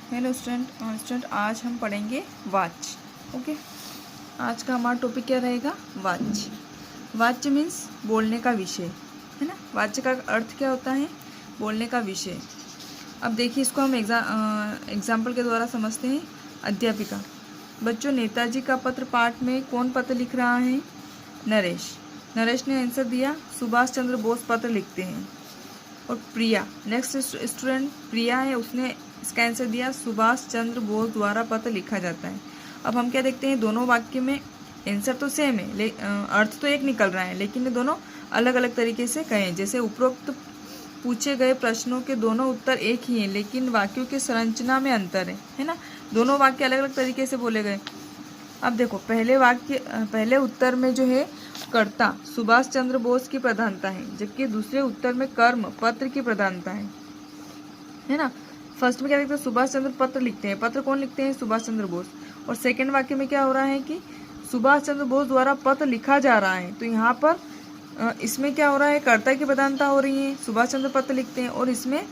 Hello student आज हम पढ़ेंगे वाच। ओके, आज का हमारा टॉपिक क्या रहेगा? वाच। वाच मीन्स बोलने का विषय, है ना। वाच का अर्थ क्या होता है? बोलने का विषय। अब देखिए, इसको हम एग्जाम्पल के द्वारा समझते हैं। अध्यापिका। बच्चों, नेताजी का पत्र पाठ में कौन पत्र लिख रहा है? नरेश। नरेश ने आंसर दिया, सुभाष चंद्र बोस पत्र लिखते हैं। और प्रिया, नेक्स्ट स्टूडेंट प्रिया है, उसने इसका आंसर दिया, सुभाष चंद्र बोस द्वारा पत्र लिखा जाता है। अब हम क्या देखते हैं, दोनों वाक्य में आंसर तो सेम है, अर्थ तो एक निकल रहा है, लेकिन ये दोनों अलग अलग तरीके से कहे। जैसे उपरोक्त पूछे गए प्रश्नों के दोनों उत्तर एक ही हैं, लेकिन वाक्यों की संरचना में अंतर है ना। दोनों वाक्य अलग अलग तरीके से बोले गए। अब देखो, पहले उत्तर में जो है कर्ता सुभाष चंद्र बोस की प्रधानता है, जबकि दूसरे उत्तर में कर्म पत्र की प्रधानता है ना। फर्स्ट में क्या देखते हैं, सुभाष चंद्र पत्र लिखते हैं। पत्र कौन लिखते हैं? सुभाष चंद्र बोस। और सेकंड वाक्य में क्या हो रहा है कि सुभाष चंद्र बोस द्वारा पत्र लिखा जा रहा है। तो यहाँ पर इसमें क्या हो रहा है, कर्ता की प्रधानता हो रही है, सुभाष चंद्र पत्र लिखते हैं, और इसमें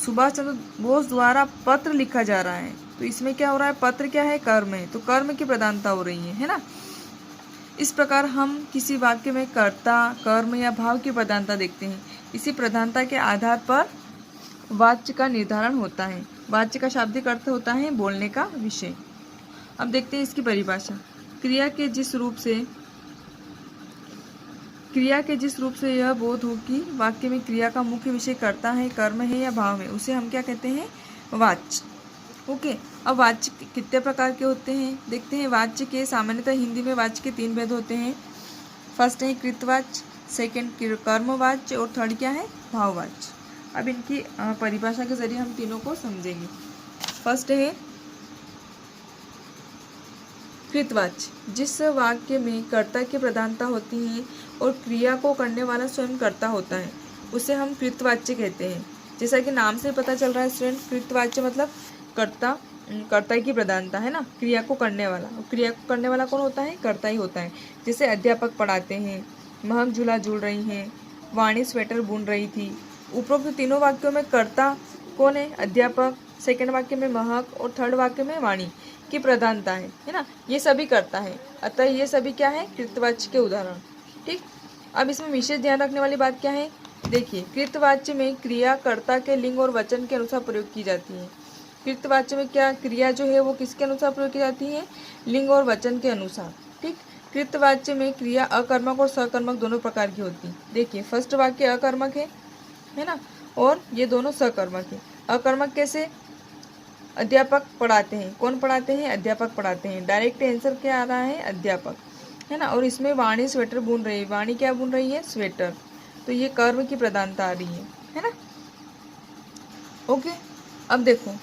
सुभाष चंद्र बोस द्वारा पत्र लिखा जा रहा है। तो इसमें क्या हो रहा है, पत्र क्या है? कर्म है, तो कर्म की प्रधानता हो रही है ना। इस प्रकार हम किसी वाक्य में कर्ता, कर्म या भाव की प्रधानता देखते हैं। इसी प्रधानता के आधार पर वाच्य का निर्धारण होता है। वाच्य का शाब्दिक अर्थ होता है बोलने का विषय। अब देखते हैं इसकी परिभाषा। क्रिया के जिस रूप से यह बोध हो कि वाक्य में क्रिया का मुख्य विषय कर्ता है, कर्म है या भाव है, उसे हम क्या कहते हैं? वाच्य। ओके, अब वाच्य कितने प्रकार के होते हैं देखते हैं। वाच्य के सामान्यतः हिंदी में वाच्य के 3 भेद होते हैं। फर्स्ट है कृतवाच्य, सेकंड कर्मवाच्य, और थर्ड क्या है? भाववाच्य। अब इनकी परिभाषा के जरिए हम तीनों को समझेंगे। फर्स्ट है कृतवाच्य, जिस वाक्य में कर्ता की प्रधानता होती है और क्रिया को करने वाला स्वयं कर्ता होता है, उसे हम कृतवाच्य कहते हैं। जैसा कि नाम से पता चल रहा है स्टूडेंट, कृतवाच्य मतलब कर्ता की प्रधानता है ना, क्रिया को करने वाला। और क्रिया को करने वाला कौन होता है? कर्ता ही होता है। जैसे अध्यापक पढ़ाते हैं, महक झूला झूल रही हैं, वाणी स्वेटर बुन रही थी। उपरोक्त तीनों वाक्यों में कर्ता कौन है? अध्यापक। सेकंड वाक्य में महक और थर्ड वाक्य में वाणी की प्रधानता है ना। ये सभी करता है, अतः ये सभी क्या है? कृतवाच्य के उदाहरण। ठीक। अब इसमें विशेष ध्यान रखने वाली बात क्या है? देखिए, कृतवाच्य में क्रिया कर्ता के लिंग और वचन के अनुसार प्रयोग की जाती है। कृतवाच्य में क्या क्रिया जो है वो किसके अनुसार प्रयोग की जाती है? लिंग और वचन के अनुसार। ठीक। कृतवाच्य में क्रिया अकर्मक और सकर्मक दोनों प्रकार की होती है। देखिए, फर्स्ट वाक्य अकर्मक है ना, और ये दोनों सकर्मक है। अकर्मक कैसे? अध्यापक पढ़ाते हैं। कौन पढ़ाते हैं? अध्यापक पढ़ाते हैं। डायरेक्ट आंसर क्या आ रहा है? अध्यापक, है ना। और इसमें वाणी स्वेटर बुन रही है। वाणी क्या बुन रही है? स्वेटर। तो ये कर्म की प्रधानता आ रही है ना। ओके, अब देखो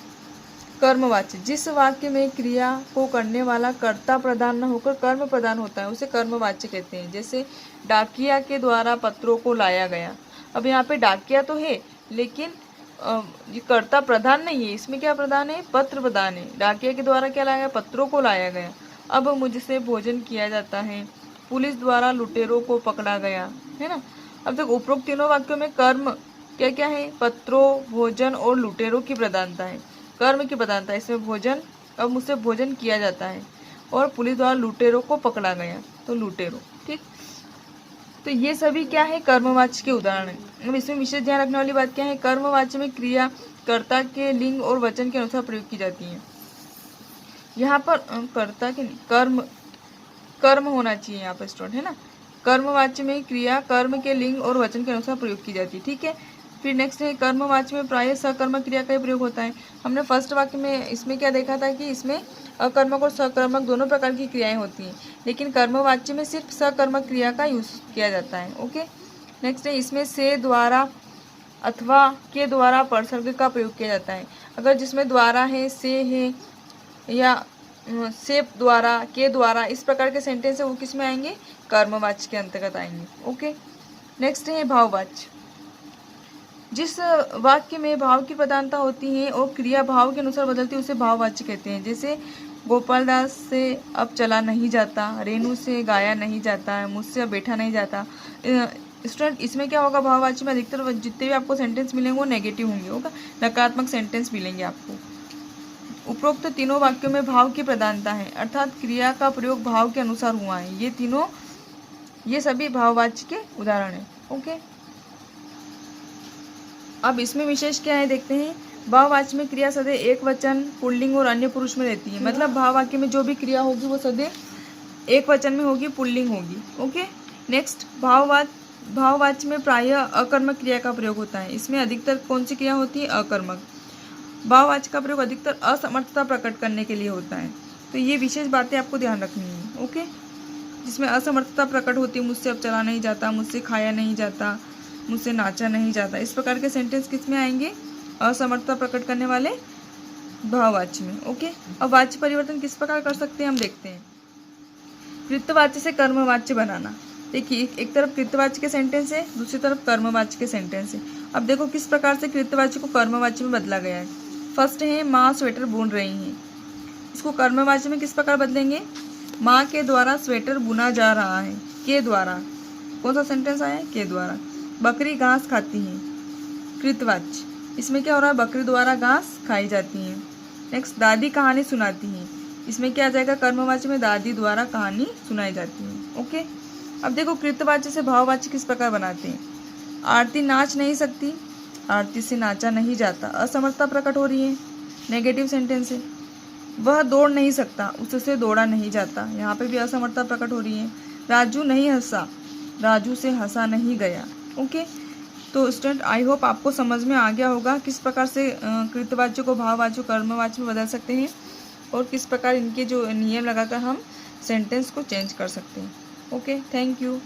कर्मवाच्य, जिस वाक्य में क्रिया को करने वाला कर्ता प्रधान न होकर कर्म प्रधान होता है, उसे कर्मवाच्य कहते हैं। जैसे डाकिया के द्वारा पत्रों को लाया गया। अब यहाँ पे डाकिया तो है, लेकिन ये कर्ता प्रधान नहीं है। इसमें क्या प्रधान है? पत्र प्रधान है। डाकिया के द्वारा क्या लाया गया? पत्रों को लाया गया। अब मुझसे भोजन किया जाता है, पुलिस द्वारा लुटेरों को पकड़ा गया, है ना। अब तक उपरोक्त तीनों वाक्यों में कर्म क्या क्या है? पत्रों, भोजन और लुटेरों की प्रधानता है। कर्म की प्रधानता है इसमें भोजन। अब मुझसे भोजन किया जाता है और पुलिस द्वारा लुटेरों को पकड़ा गया, तो लुटेरों। ठीक। तो ये सभी क्या है? कर्मवाच्य के उदाहरण है। अब इसमें विशेष ध्यान रखने वाली बात क्या है? कर्मवाच्य में क्रिया कर्ता के लिंग और वचन के अनुसार प्रयोग की जाती है। यहाँ पर कर्ता के कर्म होना चाहिए यहाँ पर स्टूडेंट, है ना। कर्मवाच्य में क्रिया कर्म के लिंग और वचन के अनुसार प्रयोग की जाती है। ठीक है। फिर नेक्स्ट है कर्मवाच्य में प्रायः सकर्मक क्रिया का ही प्रयोग होता है। हमने फर्स्ट वाक्य में इसमें क्या देखा था कि इसमें अकर्मक और सकर्मक दोनों प्रकार की क्रियाएं होती हैं, लेकिन कर्मवाच्य में सिर्फ सकर्मक क्रिया का यूज किया जाता है। ओके। नेक्स्ट है इसमें से, द्वारा अथवा के द्वारा परसर्ग का प्रयोग किया जाता है। अगर जिसमें द्वारा है, से है, या से द्वारा, के द्वारा, इस प्रकार के सेंटेंस है वो किस में आएंगे? कर्मवाच्य के अंतर्गत आएंगे। ओके। नेक्स्ट है भाववाच्य, जिस वाक्य में भाव की प्रधानता होती है और क्रिया भाव के अनुसार बदलती है, उसे भाववाच्य कहते हैं। जैसे गोपाल दास से अब चला नहीं जाता, रेणु से गाया नहीं जाता, मुझसे अब बैठा नहीं जाता। स्टूडेंट, इसमें क्या होगा? भाववाच्य में अधिकतर जितने भी आपको सेंटेंस मिलेंगे वो नेगेटिव होंगे, होगा नकारात्मक सेंटेंस मिलेंगे आपको। उपरोक्त तीनों वाक्यों में भाव की प्रधानता है, अर्थात क्रिया का प्रयोग भाव के अनुसार हुआ है। ये सभी भाववाच्य के उदाहरण हैं। ओके, अब इसमें विशेष क्या है देखते हैं। भाववाच्य में क्रिया सदैव एक वचन, पुल्लिंग और अन्य पुरुष में रहती है। मतलब भाववाक्य में जो भी क्रिया होगी वो सदैव एक वचन में होगी, पुल्लिंग होगी। ओके, नेक्स्ट, भाववाच्य में प्रायः अकर्मक क्रिया का प्रयोग होता है। इसमें अधिकतर कौन सी क्रिया होती है? अकर्मक। भाववाच्य का प्रयोग अधिकतर असमर्थता प्रकट करने के लिए होता है। तो ये विशेष बातें आपको ध्यान रखनी है। ओके, जिसमें असमर्थता प्रकट होती है, मुझसे अब चला नहीं जाता, मुझसे खाया नहीं जाता, मुझसे नाचा नहीं जाता, इस प्रकार के सेंटेंस किस में आएंगे? असमर्थता प्रकट करने वाले भाववाच्य में। ओके, अब वाच्य परिवर्तन किस प्रकार कर सकते हैं हम देखते हैं। कृतवाच्य से कर्मवाच्य बनाना। देखिए, एक तरफ कृतवाच्य के सेंटेंस है, दूसरी तरफ कर्मवाच्य के सेंटेंस है। अब देखो किस प्रकार से कृतवाच्य को कर्मवाच्य में बदला गया है। फर्स्ट है, माँ स्वेटर बुन रही हैं। इसको कर्मवाच्य में किस प्रकार बदलेंगे? माँ के द्वारा स्वेटर बुना जा रहा है। के द्वारा, कौन सा सेंटेंस आया है? के द्वारा। बकरी घास खाती है, कृतवाच्य। इसमें क्या हो रहा है? बकरी द्वारा घास खाई जाती है। नेक्स्ट, दादी कहानी सुनाती है। इसमें क्या आ जाएगा? कर्मवाच्य में दादी द्वारा कहानी सुनाई जाती है। ओके, अब देखो कृतवाच्य से भाववाच्य किस प्रकार बनाते हैं। आरती नाच नहीं सकती, आरती से नाचा नहीं जाता, असमर्थता प्रकट हो रही है, नेगेटिव सेंटेंस है। वह दौड़ नहीं सकता, उससे दौड़ा नहीं जाता, यहाँ पे भी असमर्थता प्रकट हो रही है। राजू नहीं हंसा, राजू से हंसा नहीं गया। ओके, तो स्टूडेंट आई होप आपको समझ में आ गया होगा किस प्रकार से कृतवाच्य को भाववाच्य कर्मवाच्य में बदल सकते हैं और किस प्रकार इनके जो नियम लगाकर हम सेंटेंस को चेंज कर सकते हैं। Okay, thank you.